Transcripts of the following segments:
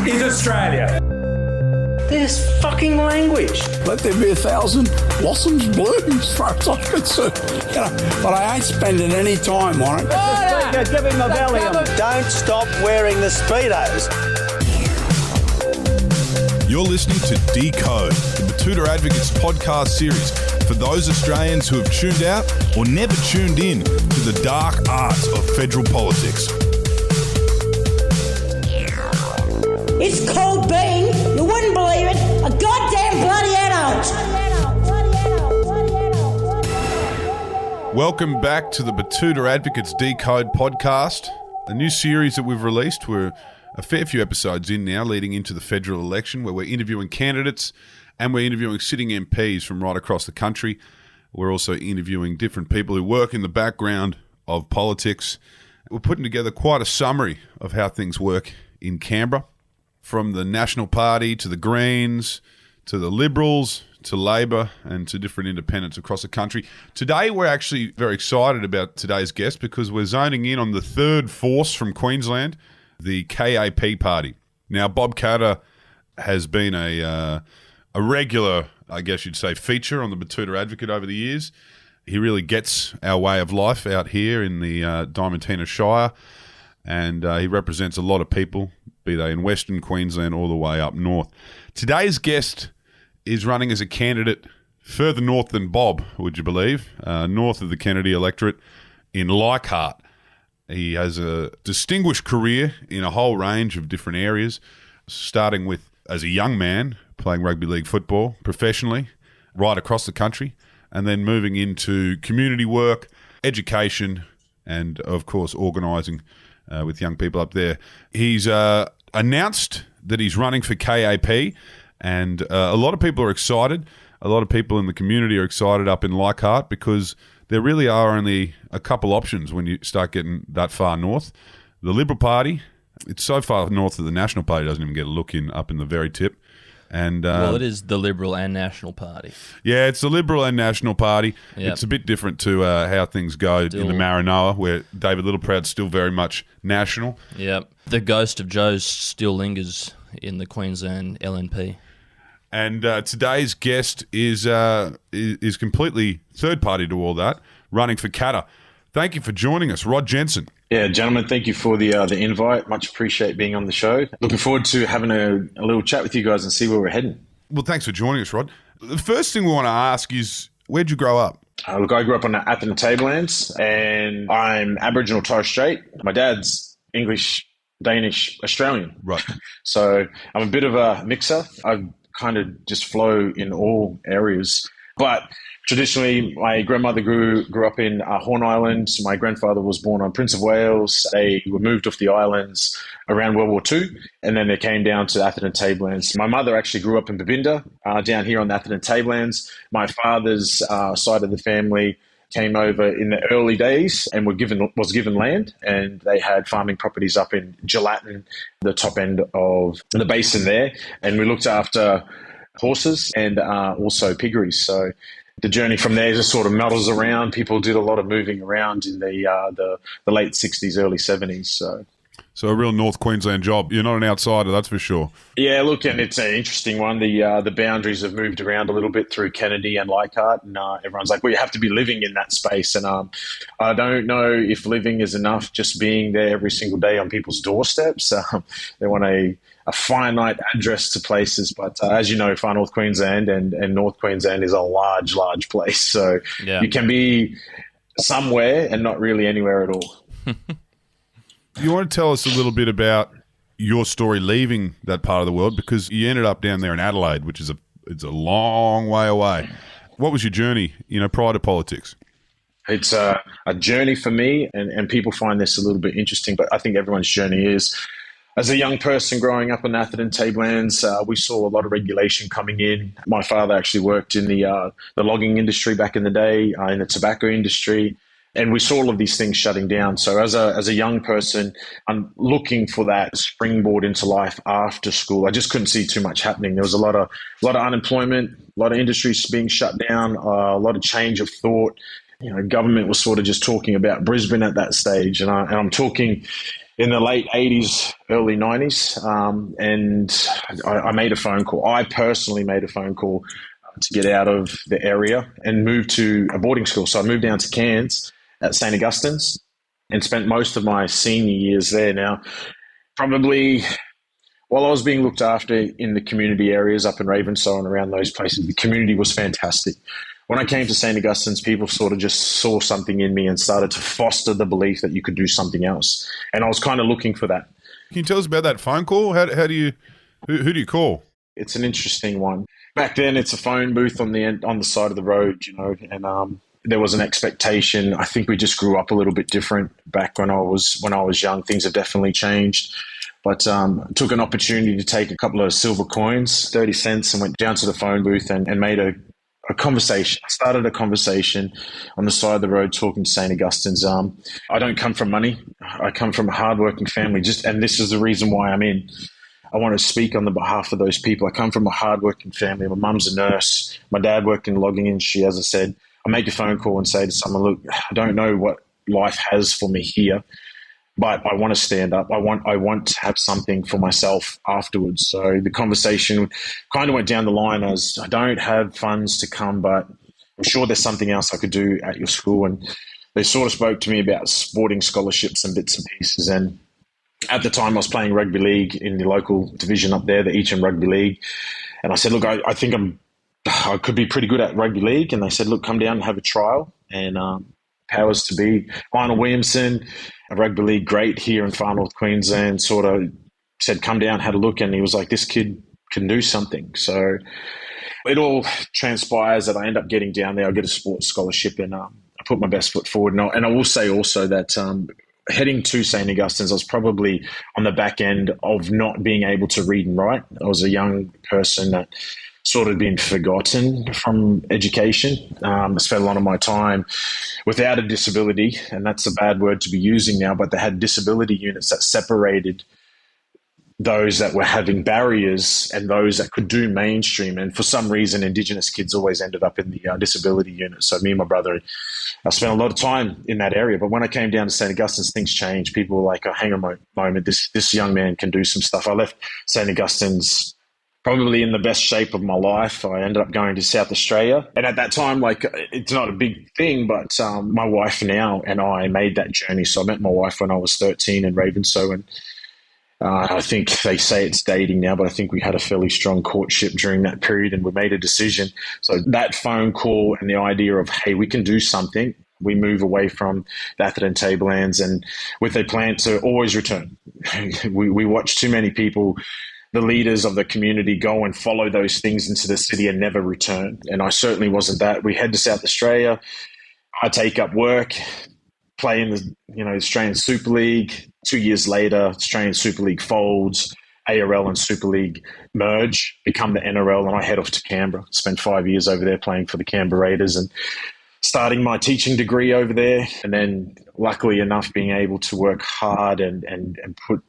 is Australia. This fucking language. Let there be 1,000 blossoms bloom as far as I'm concerned. But I ain't spending any time on it. Give him a Valium. Don't stop wearing the Speedos. You're listening to Decode, the Betoota Advocate's podcast series for those Australians who have tuned out or never tuned in to the dark arts of federal politics. It's called being, you wouldn't believe it, a goddamn bloody adult. Welcome back to the Betoota Advocate's Decode Podcast, a new series that we've released. We're a fair few episodes in now, leading into the federal election, where we're interviewing candidates and we're interviewing sitting MPs from right across the country. We're also interviewing different people who work in the background of politics. We're putting together quite a summary of how things work in Canberra, from the National Party to the Greens to the Liberals to Labor and to different independents across the country. Today, we're actually very excited about today's guest because we're zoning in on the third force from Queensland, the KAP party. Now, Bob Katter has been a regular, I guess you'd say, feature on the Betoota Advocate over the years. He really gets our way of life out here in the Diamantina Shire, and he represents a lot of people, be they in Western Queensland all the way up north. Today's guest is running as a candidate further north than Bob, would you believe, north of the Kennedy electorate in Leichhardt. He has a distinguished career in a whole range of different areas, starting with, as a young man, playing rugby league football professionally right across the country, and then moving into community work, education, and, of course, organising with young people up there. He's announced that he's running for KAP, and a lot of people are excited. A lot of people in the community are excited up in Leichhardt because there really are only a couple options when you start getting that far north. The Liberal Party, it's so far north that the National Party doesn't even get a look in up in the very tip. And well, it is the Liberal and National Party. Yeah, it's the Liberal and National Party. Yep. It's a bit different to how things go in the Maranoa, where David Littleproud's still very much national. Yep. The ghost of Joe still lingers in the Queensland LNP. And today's guest is completely third party to all that, running for Katter. Thank you for joining us, Rod Jensen. Yeah, gentlemen, thank you for the invite. Much appreciate being on the show. Looking forward to having a little chat with you guys and see where we're heading. Well, thanks for joining us, Rod. The first thing we want to ask is, where'd you grow up? Look, I grew up on the Atherton Tablelands, and I'm Aboriginal Torres Strait. My dad's English, Danish, Australian. Right. So I'm a bit of a mixer. I kind of just flow in all areas. But traditionally, my grandmother grew up in Horn Island. My grandfather was born on Prince of Wales. They were moved off the islands around World War II, and then they came down to Atherton Tablelands. My mother actually grew up in Babinda, down here on the Atherton Tablelands. My father's side of the family came over in the early days and was given land, and they had farming properties up in Gelatin, the top end of the basin there, and we looked after horses and also piggeries. So the journey from there just sort of muddles around. People did a lot of moving around in the late 60s, early 70s. So a real North Queensland job. You're not an outsider, that's for sure. Yeah, look, and it's an interesting one. The boundaries have moved around a little bit through Kennedy and Leichhardt, and everyone's like, well, you have to be living in that space. And I don't know if living is enough, just being there every single day on people's doorsteps. They want a finite address to places. But as you know, Far North Queensland and North Queensland is a large, large place. So You can be somewhere and not really anywhere at all. You want to tell us a little bit about your story leaving that part of the world, because you ended up down there in Adelaide, which is it's a long way away. What was your journey, prior to politics? It's a journey for me, and people find this a little bit interesting, but I think everyone's journey is. As a young person growing up in Atherton Tablelands, we saw a lot of regulation coming in. My father actually worked in the logging industry back in the day, in the tobacco industry. And we saw all of these things shutting down. So as a young person, I'm looking for that springboard into life after school. I just couldn't see too much happening. There was a lot of unemployment, a lot of industries being shut down, a lot of change of thought. Government was sort of just talking about Brisbane at that stage. And I'm talking, in the late 80s, early 90s, and I made a phone call. I personally made a phone call to get out of the area and move to a boarding school. So I moved down to Cairns at St. Augustine's and spent most of my senior years there. Now, probably while I was being looked after in the community areas up in Ravenshaw and around those places, the community was fantastic. When I came to St. Augustine's, people sort of just saw something in me and started to foster the belief that you could do something else. And I was kind of looking for that. Can you tell us about that phone call? Who do you call? It's an interesting one. Back then, it's a phone booth on the side of the road, and there was an expectation. I think we just grew up a little bit different back when I was young. Things have definitely changed. But took an opportunity to take a couple of silver coins, 30 cents, and went down to the phone booth and made a conversation. I started a conversation on the side of the road talking to St. Augustine's. I don't come from money. I come from a hardworking family, and this is the reason why I'm in. I want to speak on the behalf of those people. I come from a hardworking family. My mum's a nurse. My dad worked in the logging industry, as I said. I make a phone call and say to someone, look, I don't know what life has for me here, but I want to stand up. I want to have something for myself afterwards. So the conversation kind of went down the line as, I don't have funds to come, but I'm sure there's something else I could do at your school. And they sort of spoke to me about sporting scholarships and bits and pieces. And at the time I was playing rugby league in the local division up there, the Eacham Rugby League. And I said, look, I think I could be pretty good at rugby league. And they said, look, come down and have a trial. And powers to be, Lionel Williamson, a rugby league great here in Far North Queensland, sort of said, come down, had a look. And he was like, this kid can do something. So it all transpires that I end up getting down there. I get a sports scholarship and I put my best foot forward. And I will say also that heading to St. Augustine's, I was probably on the back end of not being able to read and write. I was a young person that sort of been forgotten from education. I spent a lot of my time without a disability, and that's a bad word to be using now, but they had disability units that separated those that were having barriers and those that could do mainstream. And for some reason, Indigenous kids always ended up in the disability unit. So me and my brother, I spent a lot of time in that area. But when I came down to St. Augustine's, things changed. People were like, oh, hang on a moment, this young man can do some stuff. I left St. Augustine's probably in the best shape of my life. I ended up going to South Australia. And at that time, like, it's not a big thing, but my wife now and I made that journey. So I met my wife when I was 13 in Ravenshaw, and I think they say it's dating now, but I think we had a fairly strong courtship during that period and we made a decision. So that phone call and the idea of, hey, we can do something. We move away from the Atherton Tablelands and with a plan to always return. We watch too many people, the leaders of the community, go and follow those things into the city and never return. And I certainly wasn't that. We head to South Australia. I take up work, play in the Australian Super League. 2 years later, Australian Super League folds, ARL and Super League merge, become the NRL, and I head off to Canberra. Spent 5 years over there playing for the Canberra Raiders and starting my teaching degree over there. And then luckily enough, being able to work hard and put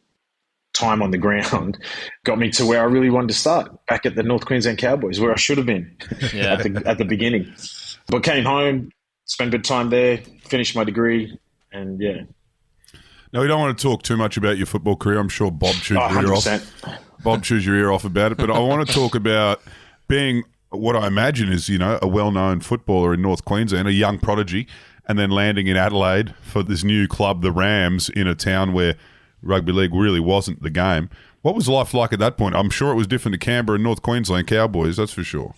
time on the ground got me to where I really wanted to start, back at the North Queensland Cowboys, where I should have been at the beginning. But came home, spent a bit of time there, finished my degree, and yeah. Now, we don't want to talk too much about your football career. I'm sure Bob chews your ear off. Bob chews your ear off about it. But I want to talk about being what I imagine is, a well-known footballer in North Queensland, a young prodigy, and then landing in Adelaide for this new club, the Rams, in a town where rugby league really wasn't the game. What was life like at that point? I'm sure it was different to Canberra and North Queensland Cowboys, that's for sure.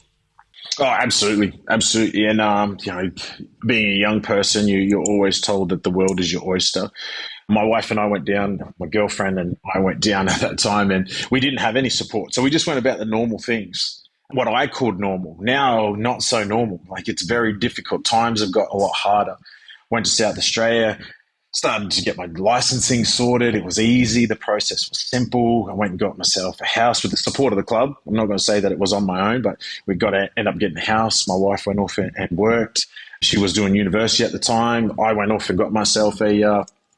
Oh, absolutely. Absolutely. And, being a young person, you're always told that the world is your oyster. My wife and I went down, my girlfriend and I went down at that time, and we didn't have any support. So we just went about the normal things, what I called normal. Now, not so normal. Like, it's very difficult. Times have got a lot harder. Went to South Australia, started to get my licensing sorted. It was easy. The process was simple. I went and got myself a house with the support of the club. I'm not going to say that it was on my own, but we got to end up getting a house. My wife went off and worked. She was doing university at the time. I went off and got myself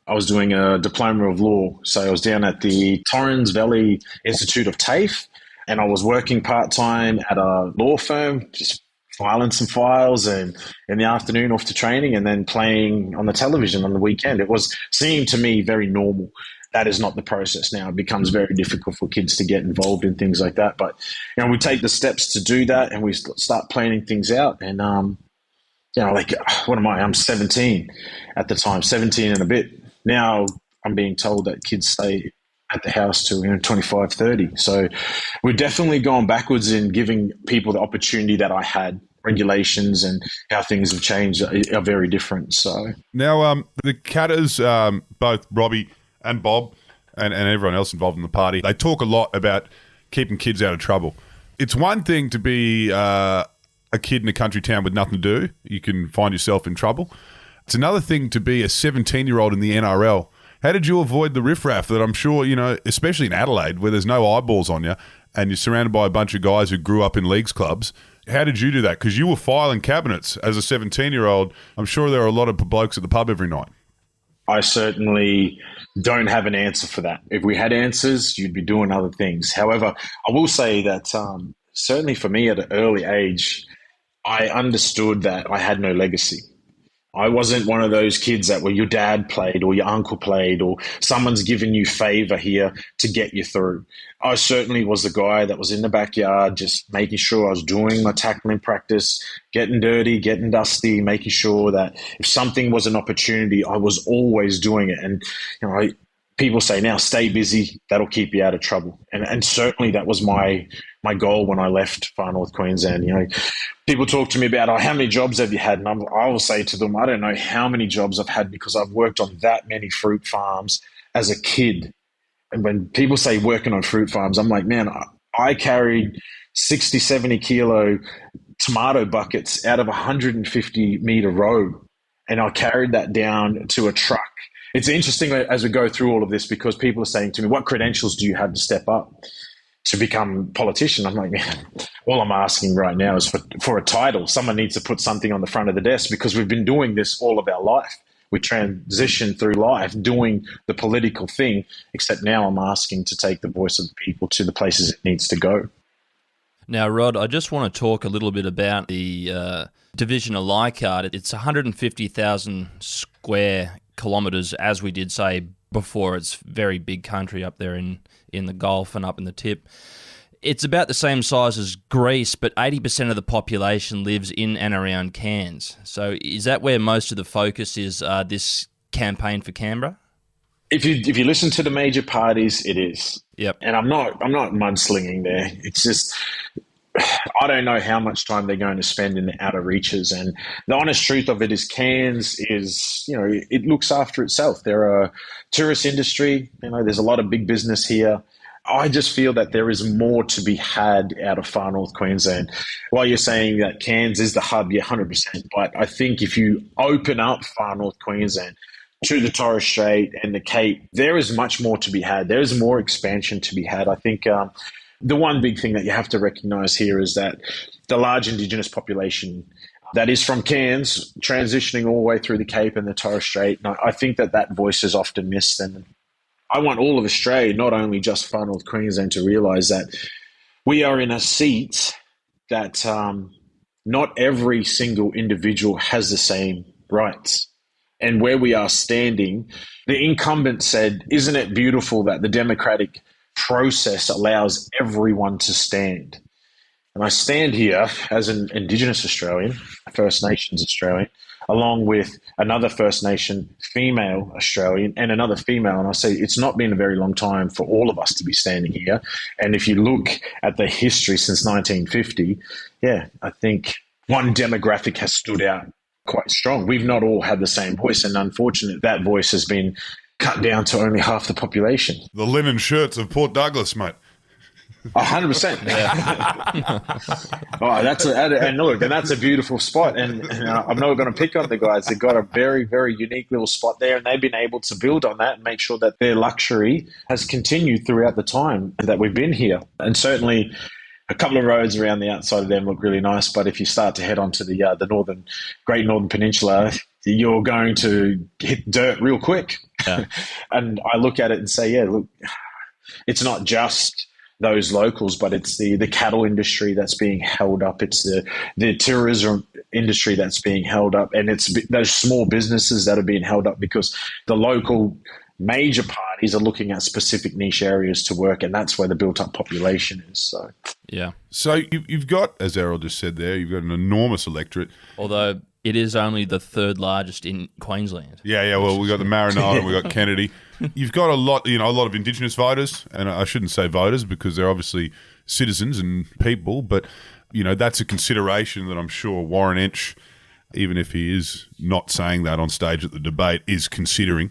I was doing a diploma of law. So I was down at the Torrens Valley Institute of TAFE, and I was working part-time at a law firm, just filing some files, and in the afternoon off to training, and then playing on the television on the weekend. It seemed to me very normal. that is not the process now. It becomes very difficult for kids to get involved in things like that. But, we take the steps to do that, and we start planning things out. And, what am I? I'm 17 at the time, 17 and a bit. Now I'm being told that kids stay at the house till 25, 30. So we're definitely going backwards in giving people the opportunity that I had. Regulations and how things have changed are very different. So now the Catters, both Robbie and Bob and everyone else involved in the party, they talk a lot about keeping kids out of trouble. It's one thing to be a kid in a country town with nothing to do. You can find yourself in trouble. It's another thing to be a 17-year-old in the NRL. How did you avoid the riffraff that I'm sure, especially in Adelaide, where there's no eyeballs on you and you're surrounded by a bunch of guys who grew up in leagues clubs? How did you do that? Because you were filing cabinets as a 17-year-old. I'm sure there are a lot of blokes at the pub every night. I certainly don't have an answer for that. If we had answers, you'd be doing other things. However, I will say that certainly for me at an early age, I understood that I had no legacy. I wasn't one of those kids that your dad played or your uncle played or someone's given you favor here to get you through. I certainly was the guy that was in the backyard just making sure I was doing my tackling practice, getting dirty, getting dusty, making sure that if something was an opportunity, I was always doing it. And people say now, stay busy, that'll keep you out of trouble. And certainly that was my goal when I left Far North Queensland. People talk to me about, how many jobs have you had? And I will say to them, I don't know how many jobs I've had because I've worked on that many fruit farms as a kid. And when people say working on fruit farms, I'm like, man, I carried 60, 70 kilo tomato buckets out of a 150 meter row. And I carried that down to a truck. It's interesting as we go through all of this because people are saying to me, what credentials do you have to step up to become a politician? I'm like, man, all I'm asking right now is for a title. Someone needs to put something on the front of the desk because we've been doing this all of our life. We transition through life doing the political thing, except now I'm asking to take the voice of the people to the places it needs to go. Now, Rod, I just want to talk a little bit about the division of Leichhardt. It's 150,000 square kilometres, as we did say before. It's very big country up there in the Gulf and up in the tip. It's about the same size as Greece, but 80% of the population lives in and around Cairns. So is that where most of the focus is this campaign for Canberra? If you listen to the major parties, it is. Yep. And I'm not mudslinging there. It's just I don't know how much time they're going to spend in the outer reaches. And the honest truth of it is Cairns is, it looks after itself. They're a tourist industry. There's a lot of big business here. I just feel that there is more to be had out of Far North Queensland. While you're saying that Cairns is the hub, yeah, 100%. But I think if you open up Far North Queensland to the Torres Strait and the Cape, there is much more to be had. There is more expansion to be had. I think the one big thing that you have to recognise here is that the large Indigenous population that is from Cairns transitioning all the way through the Cape and the Torres Strait, and I think that voice is often missed. And I want all of Australia, not only just Far North Queensland, to realise that we are in a seat that not every single individual has the same rights. And where we are standing, the incumbent said, isn't it beautiful that the democratic process allows everyone to stand? And I stand here as an Indigenous Australian, First Nations Australian, along with another First Nation female Australian and another female. And I say it's not been a very long time for all of us to be standing here. And if you look at the history since 1950, yeah, I think one demographic has stood out quite strong. We've not all had the same voice, and unfortunately that voice has been cut down to only half the population. The linen shirts of Port Douglas, mate. 100%. That's a beautiful spot. And I'm not going to pick on the guys. They've got a very, very unique little spot there, and they've been able to build on that and make sure that their luxury has continued throughout the time that we've been here. And certainly a couple of roads around the outside of them look really nice, but if you start to head onto the Great Northern Peninsula, you're going to hit dirt real quick. Yeah. And I look at it and say, yeah, look, it's not just those locals, but it's the cattle industry that's being held up. It's the tourism industry that's being held up, and it's those small businesses that are being held up because the local major party are looking at specific niche areas to work, and that's where the built-up population is. So, Yeah. So you've got, as Errol just said there, you've got an enormous electorate. Although it is only the third largest in Queensland. Yeah. Well, we've got the Marinara, we've got Kennedy. You've got a lot of Indigenous voters, and I shouldn't say voters because they're obviously citizens and people, but, that's a consideration that I'm sure Warren Entsch, even if he is not saying that on stage at the debate, is considering.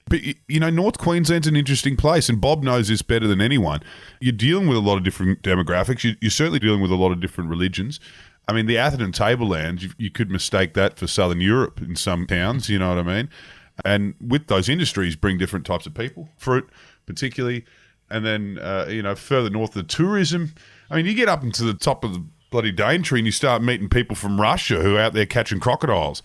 But, North Queensland's an interesting place, and Bob knows this better than anyone. You're dealing with a lot of different demographics. You're certainly dealing with a lot of different religions. I mean, the Atherton Tablelands, you could mistake that for Southern Europe in some towns, you know what I mean? And with those industries bring different types of people, fruit particularly, and then, further north, the tourism. I mean, you get up into the top of the bloody Daintree and you start meeting people from Russia who are out there catching crocodiles.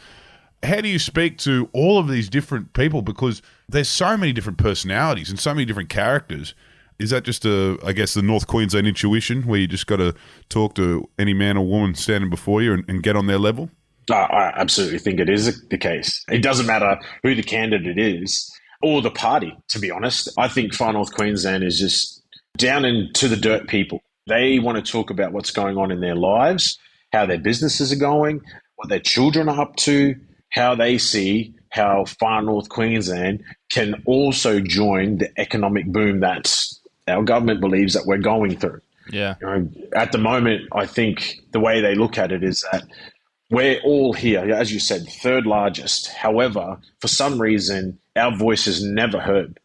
How do you speak to all of these different people? Because there's so many different personalities and so many different characters. Is that just the North Queensland intuition where you just got to talk to any man or woman standing before you and get on their level? I absolutely think it is the case. It doesn't matter who the candidate is or the party, to be honest. I think Far North Queensland is just down into the dirt people. They want to talk about what's going on in their lives, how their businesses are going, what their children are up to, how they see how Far North Queensland can also join the economic boom that our government believes that we're going through. Yeah. At the moment, I think the way they look at it is that we're all here, as you said, third largest. However, for some reason, our voice is never heard.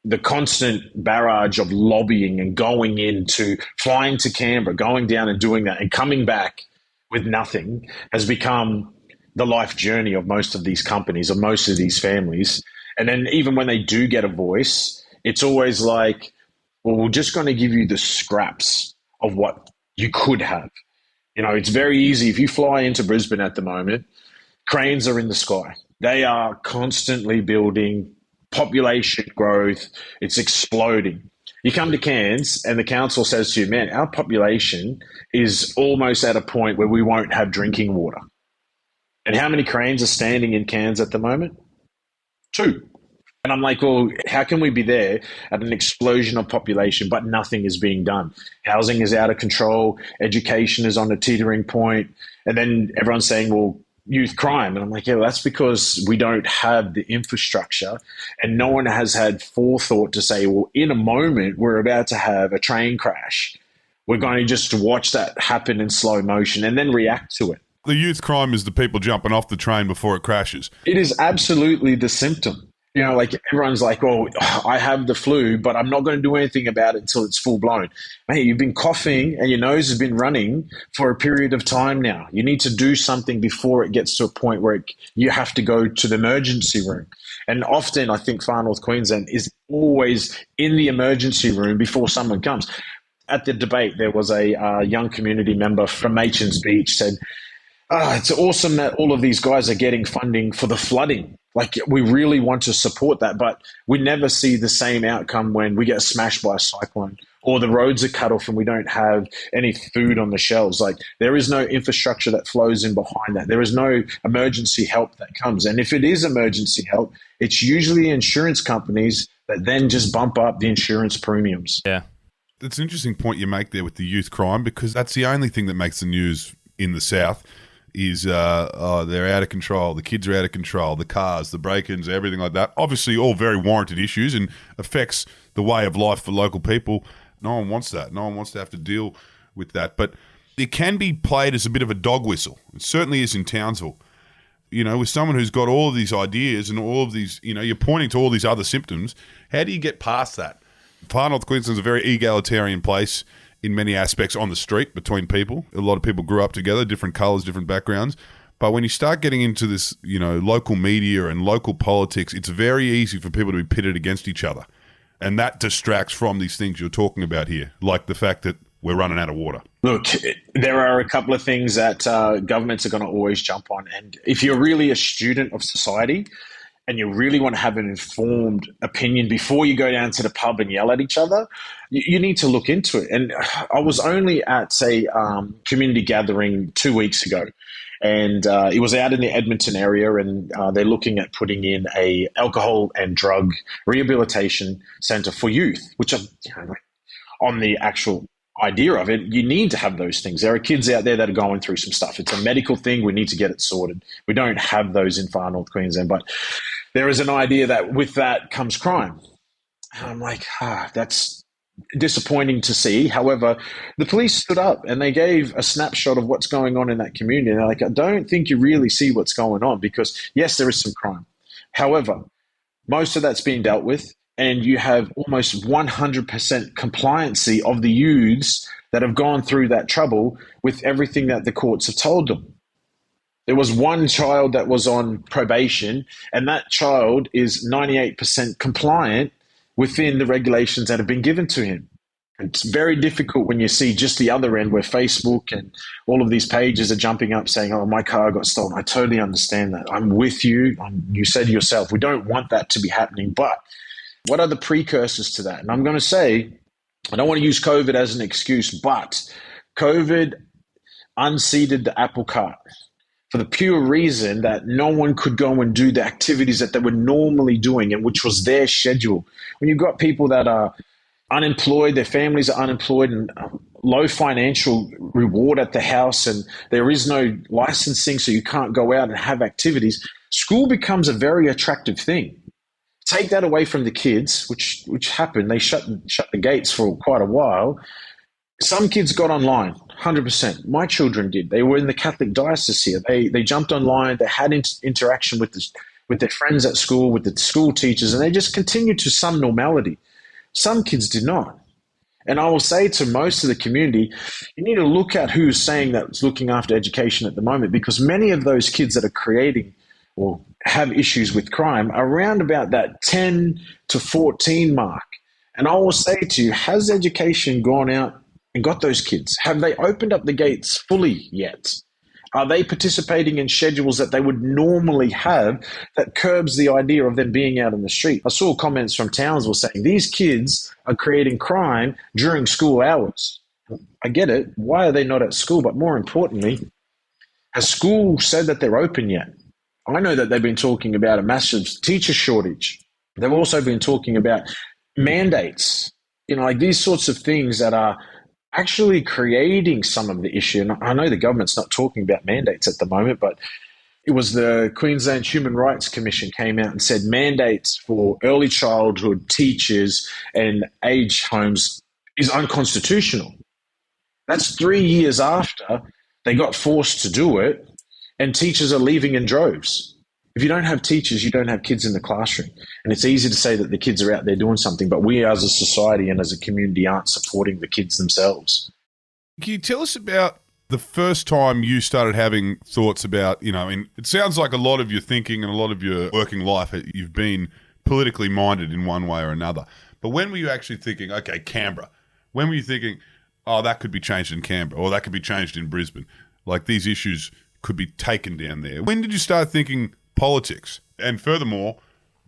The constant barrage of lobbying and going into flying to Canberra, going down and doing that and coming back with nothing has become the life journey of most of these companies, of most of these families. And then even when they do get a voice, it's always like, well, we're just going to give you the scraps of what you could have. It's very easy. If you fly into Brisbane at the moment, cranes are in the sky. They are constantly building, population growth. It's exploding. You come to Cairns and the council says to you, man, our population is almost at a point where we won't have drinking water. And how many cranes are standing in Cairns at the moment? 2. And I'm like, well, how can we be there at an explosion of population, but nothing is being done? Housing is out of control. Education is on a teetering point. And then everyone's saying, well, youth crime. And I'm like, yeah, well, that's because we don't have the infrastructure and no one has had forethought to say, well, in a moment, we're about to have a train crash. We're going to just watch that happen in slow motion and then react to it. The youth crime is the people jumping off the train before it crashes. It is absolutely the symptom. Like everyone's like, oh, I have the flu, but I'm not going to do anything about it until it's full blown. Mate, you've been coughing and your nose has been running for a period of time now. You need to do something before it gets to a point where you have to go to the emergency room. And often I think Far North Queensland is always in the emergency room before someone comes. At the debate, there was a young community member from Machin's Beach said, it's awesome that all of these guys are getting funding for the flooding. Like, we really want to support that, but we never see the same outcome when we get smashed by a cyclone or the roads are cut off and we don't have any food on the shelves. Like, there is no infrastructure that flows in behind that. There is no emergency help that comes. And if it is emergency help, it's usually insurance companies that then just bump up the insurance premiums. Yeah. It's an interesting point you make there with the youth crime, because that's the only thing that makes the news in the South. Is they're out of control, the kids are out of control, the cars, the break-ins, everything like that. Obviously all very warranted issues and affects the way of life for local people. No one wants that. No one wants to have to deal with that. But it can be played as a bit of a dog whistle. It certainly is in Townsville. With someone who's got all of these ideas and all of these, you're pointing to all these other symptoms. How do you get past that? Far North Queensland's a very egalitarian place in many aspects on the street between people. A lot of people grew up together, different colours, different backgrounds. But when you start getting into this, local media and local politics, it's very easy for people to be pitted against each other. And that distracts from these things you're talking about here, like the fact that we're running out of water. Look, there are a couple of things that governments are going to always jump on. And if you're really a student of society and you really want to have an informed opinion before you go down to the pub and yell at each other, you need to look into it. And I was only at a community gathering 2 weeks ago, And it was out in the Edmonton area, and they're looking at putting in a alcohol and drug rehabilitation centre for youth, which on the actual idea of it, you need to have those things. There are kids out there that are going through some stuff. It's a medical thing. We need to get it sorted. We don't have those in Far North Queensland, but there is an idea that with that comes crime. And I'm like, that's disappointing to see. However, the police stood up and they gave a snapshot of what's going on in that community. And they're like, I don't think you really see what's going on, because yes, there is some crime. However, most of that's being dealt with, and you have almost 100% compliancy of the youths that have gone through that trouble with everything that the courts have told them. There was one child that was on probation, and that child is 98% compliant within the regulations that have been given to him. It's very difficult when you see just the other end, where Facebook and all of these pages are jumping up saying, oh, my car got stolen. I totally understand that. I'm with you. You said yourself, we don't want that to be happening. But what are the precursors to that? And I'm going to say, I don't want to use COVID as an excuse, but COVID unseated the apple cart for the pure reason that no one could go and do the activities that they were normally doing, and which was their schedule. When you've got people that are unemployed, their families are unemployed, and low financial reward at the house, and there is no licensing, so you can't go out and have activities, school becomes a very attractive thing. Take that away from the kids, which happened. They shut the gates for quite a while. Some kids got online, 100%. My children did. They were in the Catholic diocese here. They jumped online. They had interaction with their friends at school, with the school teachers, and they just continued to some normality. Some kids did not. And I will say to most of the community, you need to look at who's saying that's looking after education at the moment, because many of those kids that are creating or have issues with crime are around about that 10 to 14 mark. And I will say to you, has education gone out and got those kids? Have they opened up the gates fully yet? Are they participating in schedules that they would normally have that curbs the idea of them being out in the street? I saw comments from Townsville saying these kids are creating crime during school hours. I get it. Why are they not at school? But more importantly, has school said that they're open yet? I know that they've been talking about a massive teacher shortage. They've also been talking about mandates, like these sorts of things that are actually creating some of the issue. And I know the government's not talking about mandates at the moment, but it was the Queensland Human Rights Commission came out and said mandates for early childhood teachers and age homes is unconstitutional. That's 3 years after they got forced to do it, and teachers are leaving in droves. If you don't have teachers, you don't have kids in the classroom. And it's easy to say that the kids are out there doing something, but we as a society and as a community aren't supporting the kids themselves. Can you tell us about the first time you started having thoughts about, it sounds like a lot of your thinking and a lot of your working life, you've been politically minded in one way or another. But when were you actually thinking, okay, Canberra? When were you thinking, oh, that could be changed in Canberra, or that could be changed in Brisbane? Like these issues could be taken down there. When did you start thinking politics? And furthermore,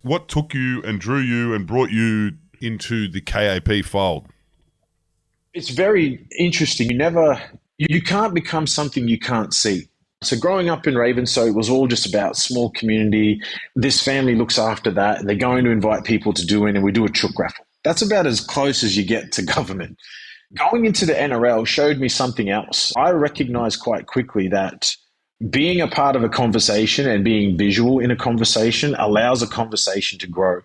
what took you and drew you and brought you into the KAP fold? It's very interesting. You can't become something you can't see. So growing up in Ravenshoe, it was all just about small community. This family looks after that, and they're going to invite people to do it, and we do a chook raffle. That's about as close as you get to government. Going into the NRL showed me something else. I recognized quite quickly that being a part of a conversation and being visual in a conversation allows a conversation to grow.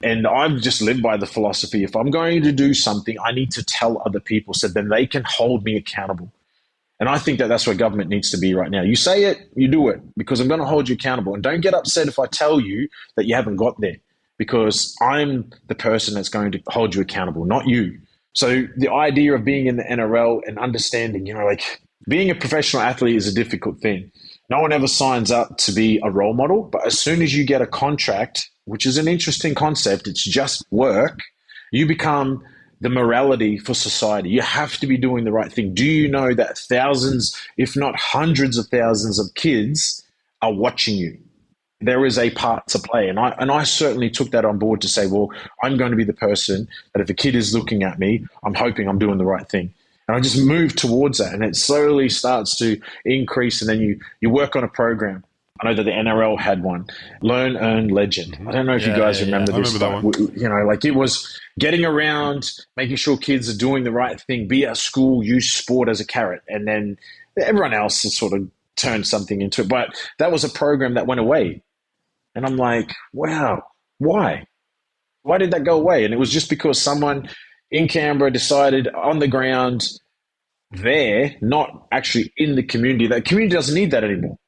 And I've just lived by the philosophy, if I'm going to do something, I need to tell other people so then they can hold me accountable. And I think that that's where government needs to be right now. You say it, you do it, because I'm going to hold you accountable. And don't get upset if I tell you that you haven't got there, because I'm the person that's going to hold you accountable, not you. So the idea of being in the NRL and understanding, being a professional athlete is a difficult thing. No one ever signs up to be a role model, but as soon as you get a contract, which is an interesting concept, it's just work, you become the morality for society. You have to be doing the right thing. Do you know that thousands, if not hundreds of thousands of kids are watching you? There is a part to play. And I certainly took that on board to say, well, I'm going to be the person that if a kid is looking at me, I'm hoping I'm doing the right thing. And I just moved towards that, and it slowly starts to increase, and then you work on a program. I know that the NRL had one, Learn, Earn, Legend. I don't know if you guys remember this. I remember that one. You know, like it was getting around, making sure kids are doing the right thing, be at school, use sport as a carrot, and then everyone else has sort of turned something into it. But that was a program that went away. And I'm like, wow, why? Why did that go away? And it was just because someone in Canberra decided on the ground there, not actually in the community. That community doesn't need that anymore.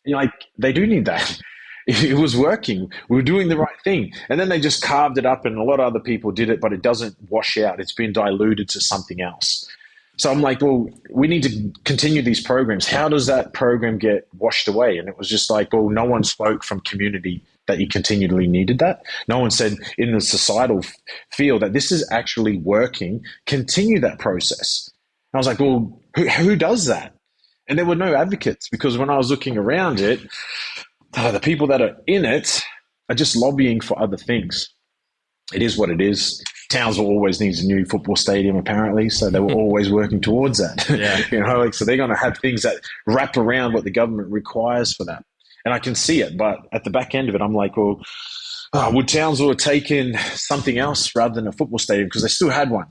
You know, like they do need that. It was working. We were doing the right thing. And then they just carved it up, and a lot of other people did it, but it doesn't wash out. It's been diluted to something else. So I'm like, well, we need to continue these programs. How does that program get washed away? And it was just like, well, no one spoke from community that you continually needed that. No one said in the societal field that this is actually working. Continue that process. And I was like, well, who does that? And there were no advocates, because when I was looking around it, the people that are in it are just lobbying for other things. It is what it is. Townsville always needs a new football stadium, apparently, so they were always working towards that. Yeah. You know, like, so they're going to have things that wrap around what the government requires for that. And I can see it, but at the back end of it, I'm like, well, would Townsville have taken something else rather than a football stadium? Because they still had one.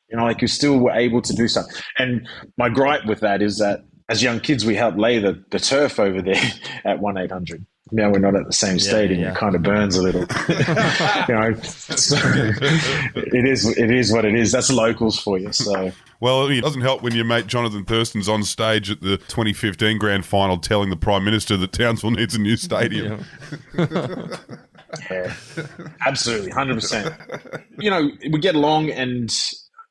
You know, like you still were able to do something. And my gripe with that is that as young kids, we helped lay the turf over there at 1-800. Now we're not at the same stadium. It kind of burns a little. You know, so it is what it is. That's locals for you. So. Well, it doesn't help when your mate Jonathan Thurston's on stage at the 2015 grand final telling the Prime Minister that Townsville needs a new stadium. Yeah, absolutely, 100%. You know, we get along, and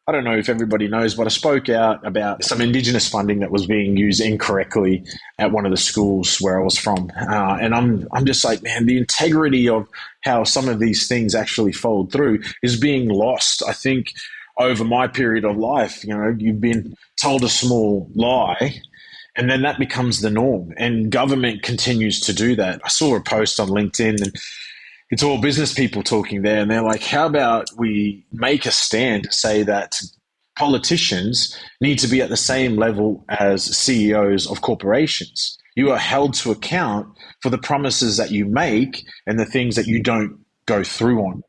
I don't know if everybody knows, but I spoke out about some Indigenous funding that was being used incorrectly at one of the schools where I was from. And I'm just like, man, the integrity of how some of these things actually fold through is being lost. I think over my period of life, you know, you've been told a small lie, and then that becomes the norm. And government continues to do that. I saw a post on LinkedIn, and it's all business people talking there, and they're like, how about we make a stand to say that politicians need to be at the same level as CEOs of corporations? You are held to account for the promises that you make and the things that you don't go through on.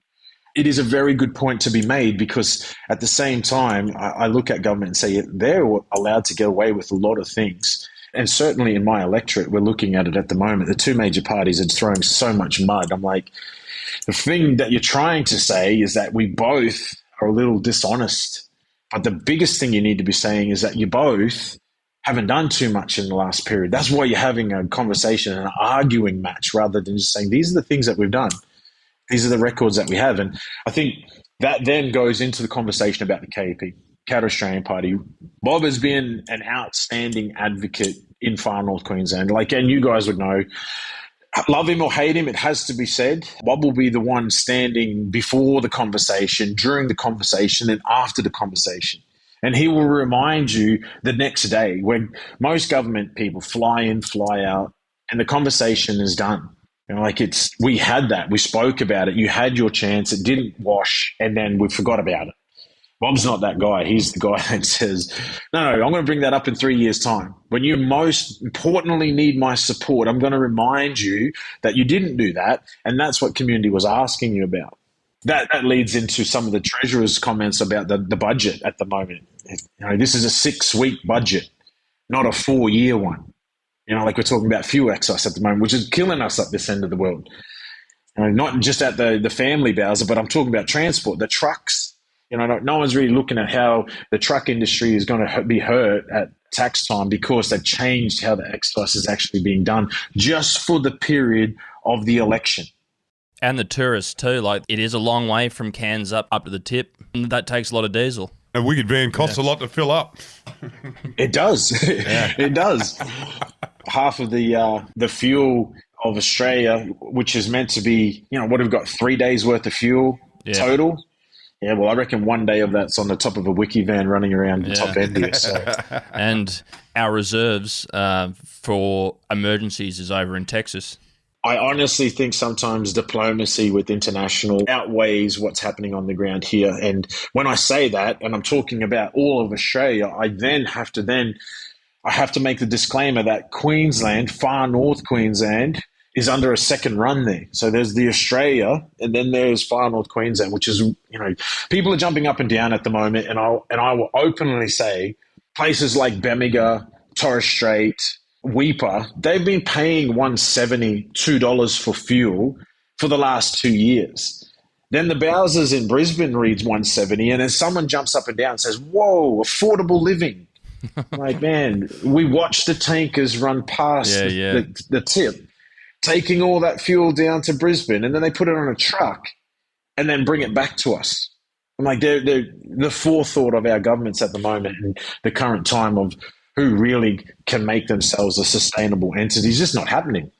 It is a very good point to be made, because at the same time, I look at government and say they're allowed to get away with a lot of things. And certainly in my electorate, we're looking at it at the moment. The two major parties are throwing so much mud. I'm like, the thing that you're trying to say is that we both are a little dishonest. But the biggest thing you need to be saying is that you both haven't done too much in the last period. That's why you're having a conversation, an arguing match, rather than just saying, these are the things that we've done. These are the records that we have. And I think that then goes into the conversation about the KAP. Canberra Australian Party. Bob has been an outstanding advocate in Far North Queensland. Like, and you guys would know, love him or hate him, it has to be said, Bob will be the one standing before the conversation, during the conversation, and after the conversation. And he will remind you the next day, when most government people fly in, fly out, and the conversation is done. You know, like we had that, we spoke about it, you had your chance, it didn't wash, and then we forgot about it. Bob's not that guy. He's the guy that says, no, I'm going to bring that up in 3 years' time. When you most importantly need my support, I'm going to remind you that you didn't do that, and that's what community was asking you about. That leads into some of the Treasurer's comments about the budget at the moment. You know, this is a 6-week budget, not a 4-year one. You know, like we're talking about fuel excise at the moment, which is killing us at this end of the world. You know, not just at the family Bowser, but I'm talking about transport, the trucks. You know, no one's really looking at how the truck industry is going to be hurt at tax time, because they've changed how the excise is actually being done just for the period of the election. And the tourists too. Like, it is a long way from Cairns up to the tip. And that takes a lot of diesel. A wicked van costs a lot to fill up. It does. It does. Half of the fuel of Australia, which is meant to be, you know, what have we got, 3 days worth of fuel total? Yeah, well, I reckon 1 day of that's on the top of a wiki van running around the top end here. So. And our reserves for emergencies is over in Texas. I honestly think sometimes diplomacy with international outweighs what's happening on the ground here. And when I say that, and I'm talking about all of Australia, I have to make the disclaimer that Queensland, Far North Queensland, is under a second run there. So there's the Australia, and then there's Far North Queensland, which is, people are jumping up and down at the moment. And I will openly say places like Bemiga, Torres Strait, Weipa, they've been paying $1.70, $2 for fuel for the last 2 years. Then the Bowsers in Brisbane reads $1.70, and then someone jumps up and down and says, whoa, affordable living. Like, man, we watched the tankers run past the tip, taking all that fuel down to Brisbane, and then they put it on a truck and then bring it back to us. I'm like, they're the forethought of our governments at the moment and the current time of who really can make themselves a sustainable entity is just not happening.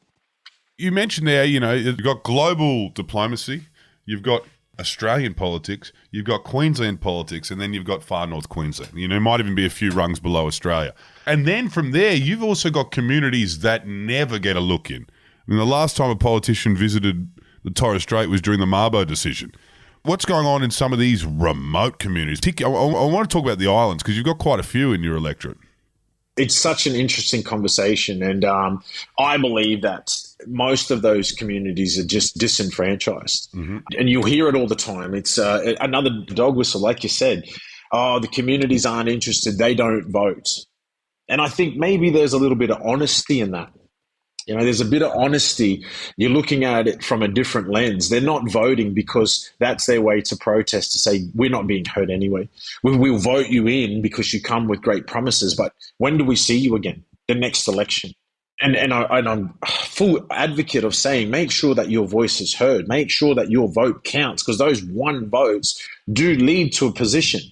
You mentioned there, you've got global diplomacy, you've got Australian politics, you've got Queensland politics, and then you've got Far North Queensland. Might even be a few rungs below Australia. And then from there, you've also got communities that never get a look in. The last time a politician visited the Torres Strait was during the Mabo decision. What's going on in some of these remote communities? I want to talk about the islands because you've got quite a few in your electorate. It's such an interesting conversation, and I believe that most of those communities are just disenfranchised. Mm-hmm. And you'll hear it all the time. It's another dog whistle, like you said. Oh, the communities aren't interested. They don't vote. And I think maybe there's a little bit of honesty in that. There's a bit of honesty. You're looking at it from a different lens. They're not voting because that's their way to protest, to say, we're not being heard anyway. We'll vote you in because you come with great promises. But when do we see you again? The next election. And I'm a full advocate of saying, make sure that your voice is heard. Make sure that your vote counts, because those one votes do lead to a position.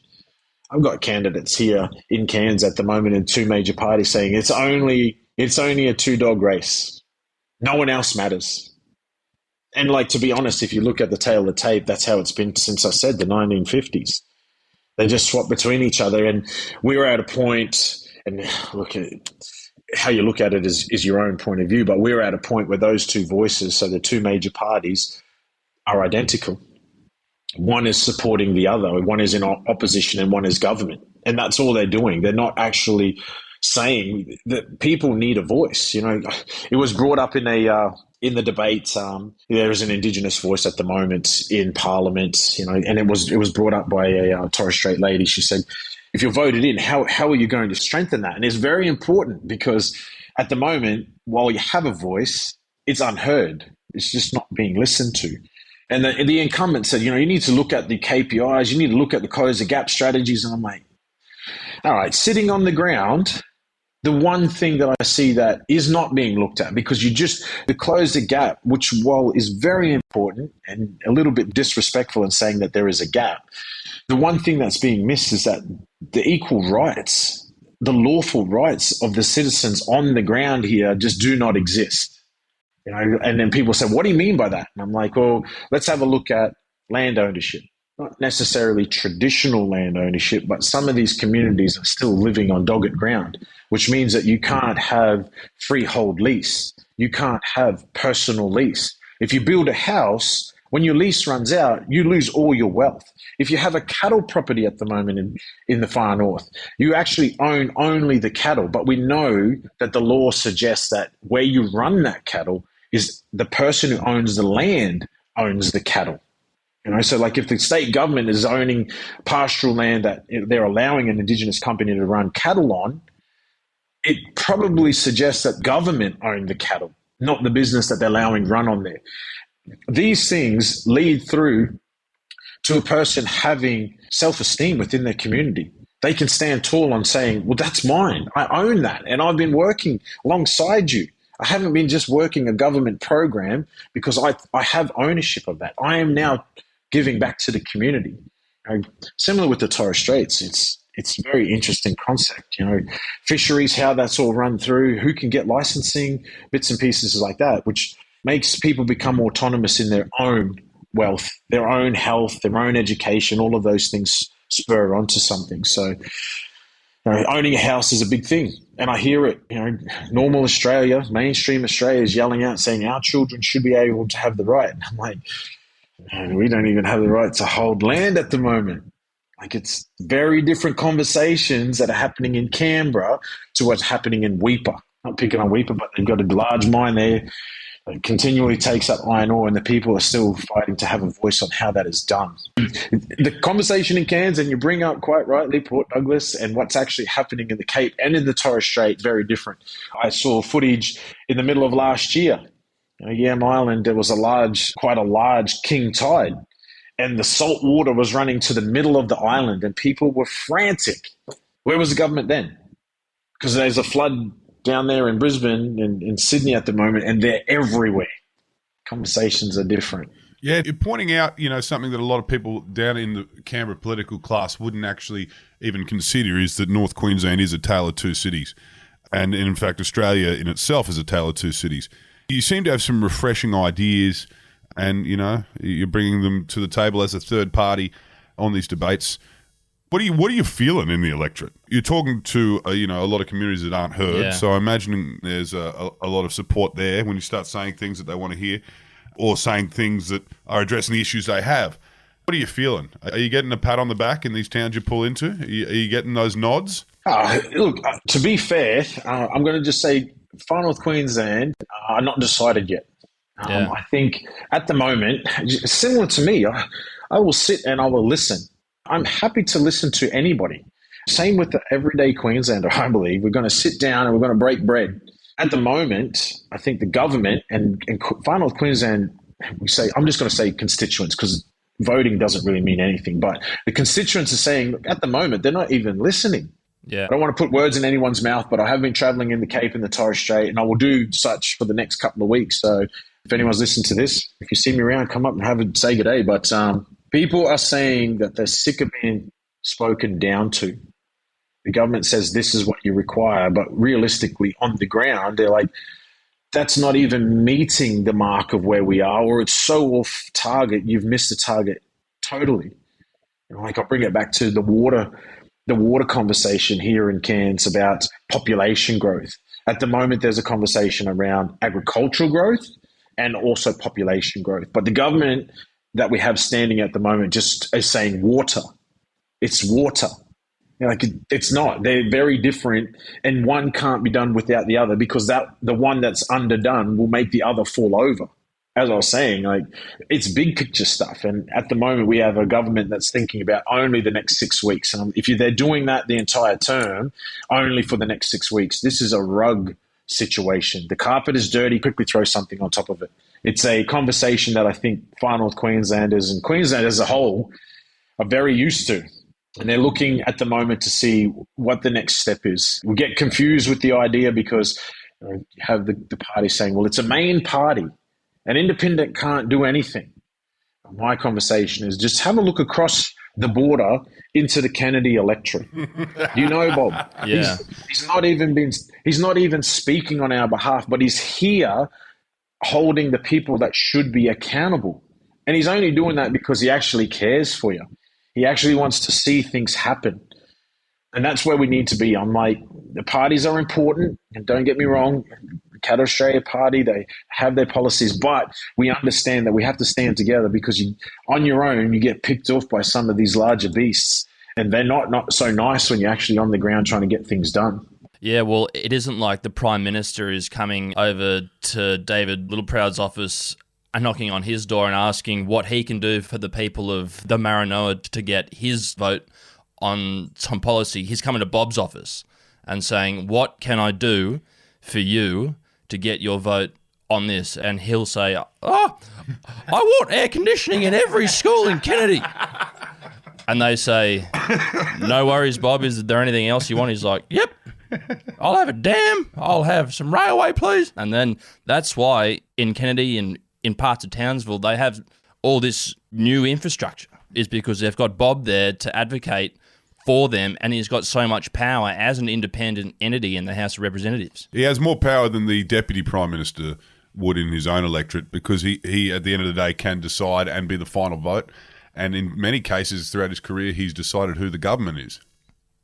I've got candidates here in Cairns at the moment in two major parties saying it's only a two-dog race. No one else matters. And to be honest, if you look at the tail of the tape, that's how it's been since, I said, the 1950s. They just swap between each other. And we're at a point, and look at it, how you look at it is your own point of view, but we're at a point where those two voices, so the two major parties, are identical. One is supporting the other. One is in opposition and one is government. And that's all they're doing. They're not actually saying that people need a voice. It was brought up in the debate. There is an Indigenous voice at the moment in Parliament, and it was brought up by a Torres Strait lady. She said, if you're voted in, how are you going to strengthen that? And it's very important because at the moment, while you have a voice, it's unheard. It's just not being listened to. And the incumbent said, you need to look at the KPIs, you need to look at the close the gap strategies. And I'm like, all right, sitting on the ground, the one thing that I see that is not being looked at, because the close the gap, which while is very important and a little bit disrespectful in saying that there is a gap, the one thing that's being missed is that the equal rights, the lawful rights of the citizens on the ground here just do not exist. And then people say, what do you mean by that? And I'm like, well, let's have a look at land ownership. Not necessarily traditional land ownership, but some of these communities are still living on dogged ground, which means that you can't have freehold lease. You can't have personal lease. If you build a house, when your lease runs out, you lose all your wealth. If you have a cattle property at the moment in the Far North, you actually own only the cattle. But we know that the law suggests that where you run that cattle is the person who owns the land owns the cattle. So if the state government is owning pastoral land that they're allowing an Indigenous company to run cattle on, it probably suggests that government owned the cattle, not the business that they're allowing run on there. These things lead through to a person having self-esteem within their community. They can stand tall on saying, well, that's mine. I own that. And I've been working alongside you. I haven't been just working a government program because I have ownership of that. I am now giving back to the community. Similar with the Torres Straits, it's a very interesting concept. Fisheries, how that's all run through, who can get licensing, bits and pieces like that, which makes people become autonomous in their own wealth, their own health, their own education. All of those things spur onto something. So owning a house is a big thing. And I hear it, normal Australia, mainstream Australia is yelling out saying our children should be able to have the right. And I'm like, man, we don't even have the right to hold land at the moment. Like, it's very different conversations that are happening in Canberra to what's happening in Weipa. Not picking on Weipa, but they've got a large mine there that continually takes up iron ore, and the people are still fighting to have a voice on how that is done. The conversation in Cairns, and you bring up quite rightly Port Douglas and what's actually happening in the Cape and in the Torres Strait, very different. I saw footage in the middle of last year. Yam Island, there was quite a large king tide, and the salt water was running to the middle of the island, and people were frantic. Where was the government then? Because there's a flood down there in Brisbane and in Sydney at the moment, and they're everywhere. Conversations are different. Yeah, you're pointing out, something that a lot of people down in the Canberra political class wouldn't actually even consider, is that North Queensland is a tale of two cities. And in fact, Australia in itself is a tale of two cities. You seem to have some refreshing ideas, and, you're bringing them to the table as a third party on these debates. What are you feeling in the electorate? You're talking to a lot of communities that aren't heard, so I'm imagining there's a lot of support there when you start saying things that they want to hear, or saying things that are addressing the issues they have. What are you feeling? Are you getting a pat on the back in these towns you pull into? Are you getting those nods? Look, to be fair, I'm going to just say Far North Queensland are not decided yet. I think at the moment, similar to me, I will sit and I will listen. I'm happy to listen to anybody. Same with the everyday Queenslander, I believe. We're going to sit down and we're going to break bread. At the moment, I think the government and Far North Queensland, I'm just going to say constituents, because voting doesn't really mean anything. But the constituents are saying, look, at the moment, they're not even listening. Yeah. I don't want to put words in anyone's mouth, but I have been traveling in the Cape and the Torres Strait, and I will do such for the next couple of weeks. So if anyone's listening to this, if you see me around, come up and say good day. But people are saying that they're sick of being spoken down to. The government says this is what you require, but realistically on the ground, they're like, that's not even meeting the mark of where we are, or it's so off target, you've missed the target totally. I'll bring it back to the water conversation here in Cairns about population growth. At the moment, there's a conversation around agricultural growth and also population growth. But the government that we have standing at the moment just is saying water. It's water. It's not. They're very different, and one can't be done without the other, because the one that's underdone will make the other fall over. As I was saying, it's big picture stuff. And at the moment, we have a government that's thinking about only the next 6 weeks. And if they're doing that the entire term, only for the next 6 weeks, this is a rug situation. The carpet is dirty, quickly throw something on top of it. It's a conversation that I think Far North Queenslanders and Queensland as a whole are very used to. And they're looking at the moment to see what the next step is. We get confused with the idea because you have the party saying, well, it's a main party. An independent can't do anything. My conversation is just have a look across the border into the Kennedy electorate. You know, Bob. Yeah. He's not even speaking on our behalf, but he's here holding the people that should be accountable. And he's only doing that because he actually cares for you. He actually wants to see things happen. And that's where we need to be. I'm like, the parties are important, and don't get me wrong, the Cat Australia Party, they have their policies, but we understand that we have to stand together, because on your own, you get picked off by some of these larger beasts, and they're not so nice when you're actually on the ground trying to get things done. Yeah, well, it isn't like the Prime Minister is coming over to David Littleproud's office and knocking on his door and asking what he can do for the people of the Maranoa to get his vote on some policy. He's coming to Bob's office and saying, what can I do for you to get your vote on this? And he'll say, I want air conditioning in every school in Kennedy. And they say, no worries, Bob, is there anything else you want? He's like, yep, I'll have a dam, I'll have some railway, please. And then that's why in Kennedy and in parts of Townsville, they have all this new infrastructure, is because they've got Bob there to advocate for them, and he's got so much power as an independent entity in the House of Representatives. He has more power than the Deputy Prime Minister would in his own electorate, because he at the end of the day can decide and be the final vote. And in many cases throughout his career, he's decided who the government is.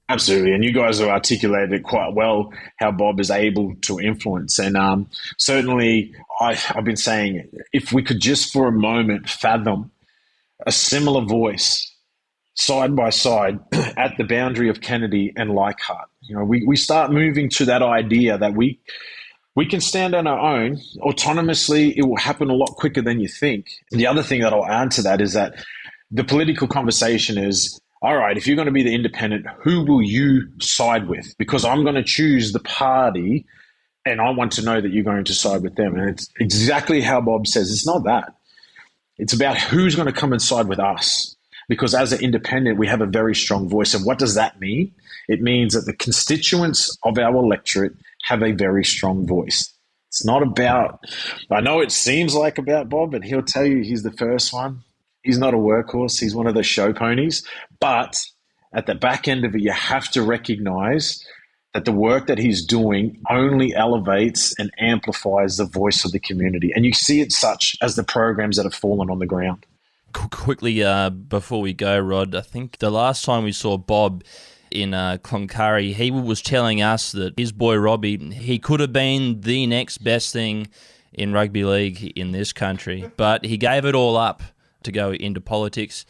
Absolutely, and you guys have articulated it quite well, how Bob is able to influence. And certainly, I've been saying, if we could just for a moment fathom a similar voice side by side at the boundary of Kennedy and Leichhardt, we start moving to that idea that we can stand on our own autonomously. It will happen a lot quicker than you think. And the other thing that I'll add to that is that the political conversation is, all right, if you're going to be the independent, who will you side with? Because I'm going to choose the party and I want to know that you're going to side with them. And it's exactly how Bob says. It's not that. It's about who's going to come and side with us. Because as an independent, we have a very strong voice. And what does that mean? It means that the constituents of our electorate have a very strong voice. It's not about, I know it seems like about Bob, and he'll tell you he's the first one. He's not a workhorse. He's one of the show ponies. But at the back end of it, you have to recognize that the work that he's doing only elevates and amplifies the voice of the community. And you see it such as the programs that have fallen on the ground. Quickly, before we go, Rod, I think the last time we saw Bob in Cloncurry, he was telling us that his boy Robbie, he could have been the next best thing in rugby league in this country, but he gave it all up to go into politics.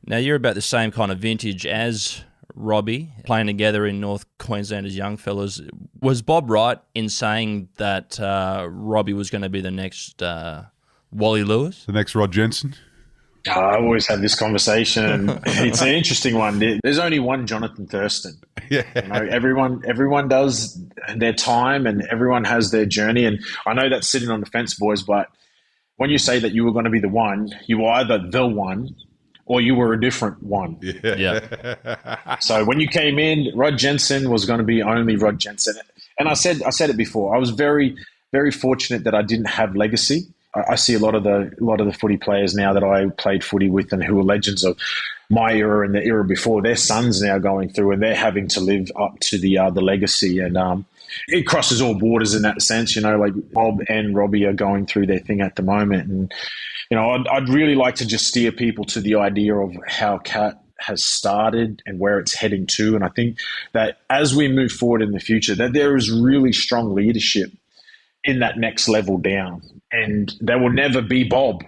Now, you're about the same kind of vintage as Robbie, playing together in North Queensland as young fellas. Was Bob right in saying that Robbie was going to be the next Wally Lewis? The next Rod Jensen? I always have this conversation. It's an interesting one. There's only one Jonathan Thurston. Yeah. Everyone does their time and everyone has their journey. And I know that's sitting on the fence, boys, but when you say that you were going to be the one, you were either the one or you were a different one. Yeah. So when you came in, Rod Jensen was going to be only Rod Jensen. And I said it before. I was very, very fortunate that I didn't have legacy. I see a lot of the footy players now that I played footy with and who are legends of my era and the era before. Their sons now going through and they're having to live up to the legacy. And it crosses all borders in that sense. Like Bob and Robbie are going through their thing at the moment. And I'd really like to just steer people to the idea of how KAP has started and where it's heading to. And I think that as we move forward in the future, that there is really strong leadership in that next level down. And there will never be Bob.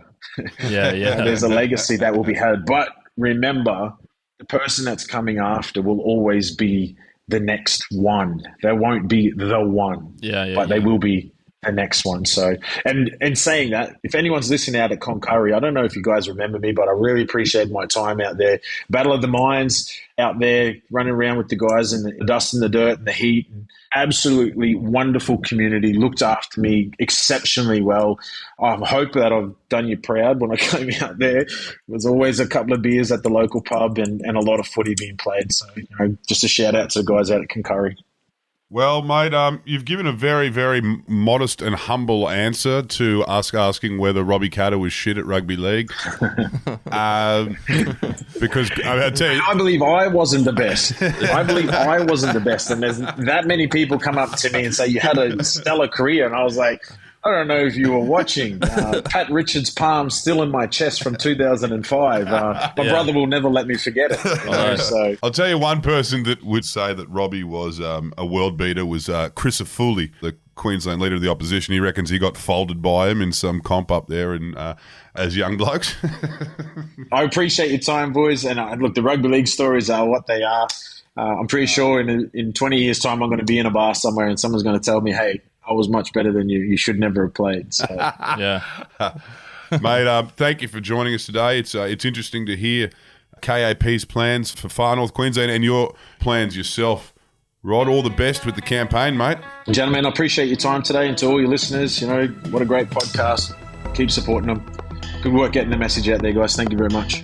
Yeah. There's a legacy that will be had. But remember, the person that's coming after will always be the next one. There won't be the one. But they will be the next one. So, and saying that, if anyone's listening out at Cloncurry, I don't know if you guys remember me, but I really appreciated my time out there. Battle of the Mines, out there running around with the guys in the dust and the dirt and the heat. Absolutely wonderful community, looked after me exceptionally well. I hope that I've done you proud when I came out there. There was always a couple of beers at the local pub and a lot of footy being played. So, just a shout out to the guys out at Cloncurry. Well, mate, you've given a very, very modest and humble answer to us asking whether Robbie Katter was shit at rugby league. Because I tell you, I believe I wasn't the best. And there's that many people come up to me and say, you had a stellar career. And I was like, I don't know if you were watching. Pat Richards' palm still in my chest from 2005. My brother will never let me forget it. So I'll tell you one person that would say that Robbie was a world beater was Chris Afuli, the Queensland leader of the opposition. He reckons he got folded by him in some comp up there and as young blokes. I appreciate your time, boys. And look, the rugby league stories are what they are. I'm pretty sure in 20 years' time I'm going to be in a bar somewhere and someone's going to tell me, hey, I was much better than you. You should never have played. So. Yeah. Mate, thank you for joining us today. It's interesting to hear KAP's plans for Far North Queensland and your plans yourself. Rod, all the best with the campaign, mate. Gentlemen, I appreciate your time today, and to all your listeners, what a great podcast. Keep supporting them. Good work getting the message out there, guys. Thank you very much.